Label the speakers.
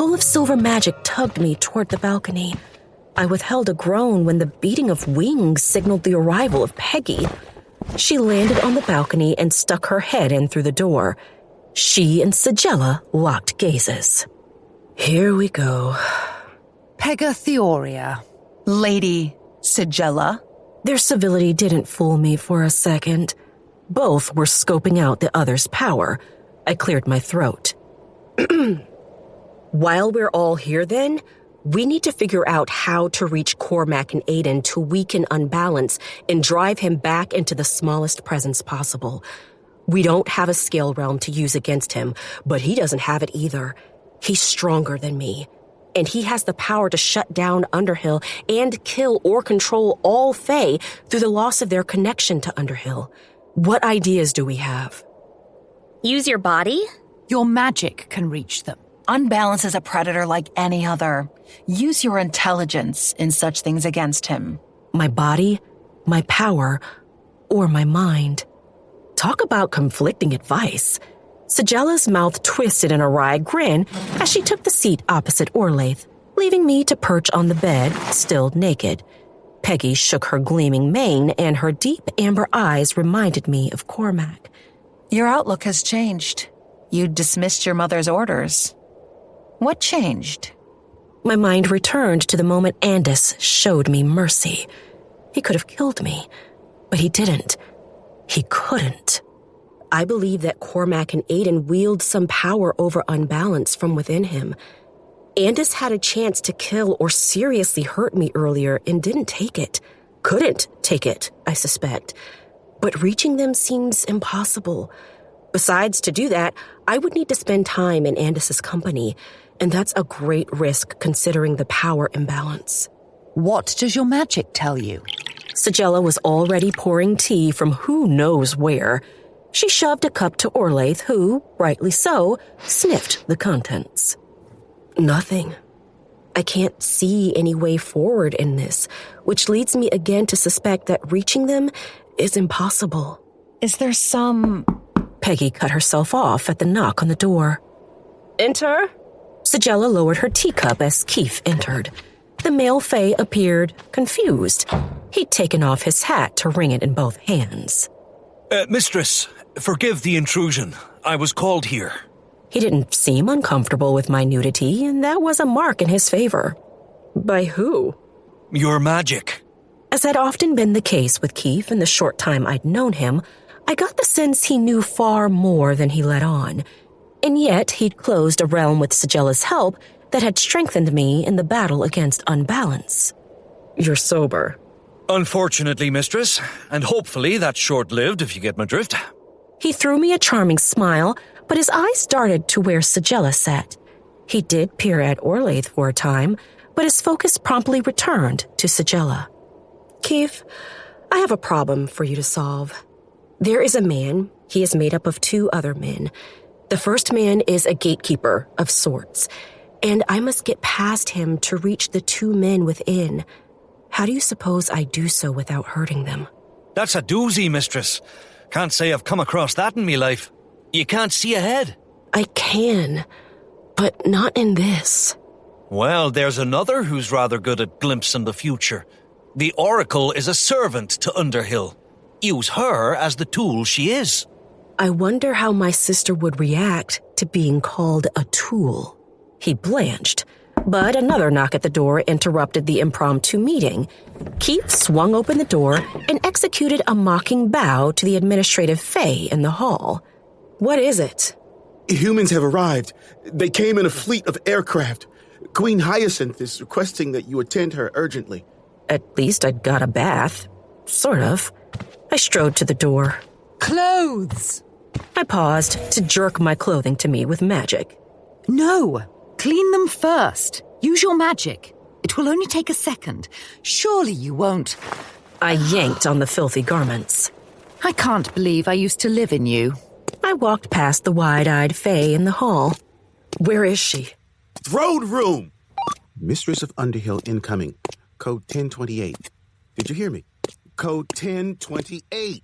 Speaker 1: pull of silver magic tugged me toward the balcony. I withheld a groan when the beating of wings signaled the arrival of Peggy. She landed on the balcony and stuck her head in through the door. She and Sigella locked gazes. Here we go.
Speaker 2: Pegatheoria. Lady Sigella.
Speaker 1: Their civility didn't fool me for a second. Both were scoping out the other's power. I cleared my throat. While we're all here then, we need to figure out how to reach Cormac and Aiden to weaken Unbalance and drive him back into the smallest presence possible. We don't have a scale realm to use against him, but he doesn't have it either. He's stronger than me, and he has the power to shut down Underhill and kill or control all Fae through the loss of their connection to Underhill. What ideas do we have?
Speaker 3: Use your body?
Speaker 2: Your magic can reach them. Unbalance is a predator like any other. Use your intelligence in such things against him.
Speaker 1: My body, my power, or my mind? Talk about conflicting advice. Sigella's mouth twisted in a wry grin as she took the seat opposite Orlaith, leaving me to perch on the bed, still naked. Peggy shook her gleaming mane, and her deep amber eyes reminded me of Cormac.
Speaker 2: Your outlook has changed. You dismissed your mother's orders. What changed?
Speaker 1: My mind returned to the moment Andis showed me mercy. He could have killed me, but he didn't. He couldn't. I believe that Cormac and Aiden wield some power over Unbalance from within him. Andis had a chance to kill or seriously hurt me earlier and didn't take it. Couldn't take it, I suspect. But reaching them seems impossible. Besides, to do that, I would need to spend time in Andis's company, and that's a great risk considering the power imbalance.
Speaker 2: What does your magic tell you?
Speaker 1: Sigella was already pouring tea from who knows where. She shoved a cup to Orlaith, who, rightly so, sniffed the contents. Nothing. I can't see any way forward in this, which leads me again to suspect that reaching them is impossible.
Speaker 2: Is there some...
Speaker 1: Peggy cut herself off at the knock on the door. Enter? Sigella lowered her teacup as Keith entered. The male Fae appeared confused. He'd taken off his hat to wring it in both hands.
Speaker 4: Mistress, forgive the intrusion. I was called here.
Speaker 1: He didn't seem uncomfortable with my nudity, and that was a mark in his favor. By who?
Speaker 4: Your magic.
Speaker 1: As had often been the case with Keith in the short time I'd known him, I got the sense he knew far more than he let on. And yet he'd closed a realm with Sigella's help that had strengthened me in the battle against Unbalance. You're sober.
Speaker 4: Unfortunately, mistress, and hopefully that's short-lived if you get my drift.
Speaker 1: He threw me a charming smile, but his eyes darted to where Sigella sat. He did peer at Orlaith for a time, but his focus promptly returned to Sigella. Keith, I have a problem for you to solve. There is a man. He is made up of two other men. The first man is a gatekeeper of sorts, and I must get past him to reach the two men within. How do you suppose I do so without hurting them?
Speaker 4: That's a doozy, mistress. Can't say I've come across that in me life. You can't see ahead.
Speaker 1: I can, but not in this.
Speaker 4: Well, there's another who's rather good at glimpsing the future. The Oracle is a servant to Underhill. Use her as the tool she is.
Speaker 1: I wonder how my sister would react to being called a tool. He blanched, but another knock at the door interrupted the impromptu meeting. Keith swung open the door and executed a mocking bow to the administrative Fae in the hall. What is it?
Speaker 5: Humans have arrived. They came in a fleet of aircraft. Queen Hyacinth is requesting that you attend her urgently.
Speaker 1: At least I'd got a bath. Sort of. I strode to the door.
Speaker 2: Clothes!
Speaker 1: I paused to jerk my clothing to me with magic.
Speaker 2: No! Clean them first. Use your magic. It will only take a second. Surely you won't.
Speaker 1: I yanked on the filthy garments.
Speaker 2: I can't believe I used to live in you.
Speaker 1: I walked past the wide-eyed Fae in the hall. Where is she?
Speaker 5: Throne room! Mistress of Underhill incoming. Code 1028. Did you hear me? Code 1028.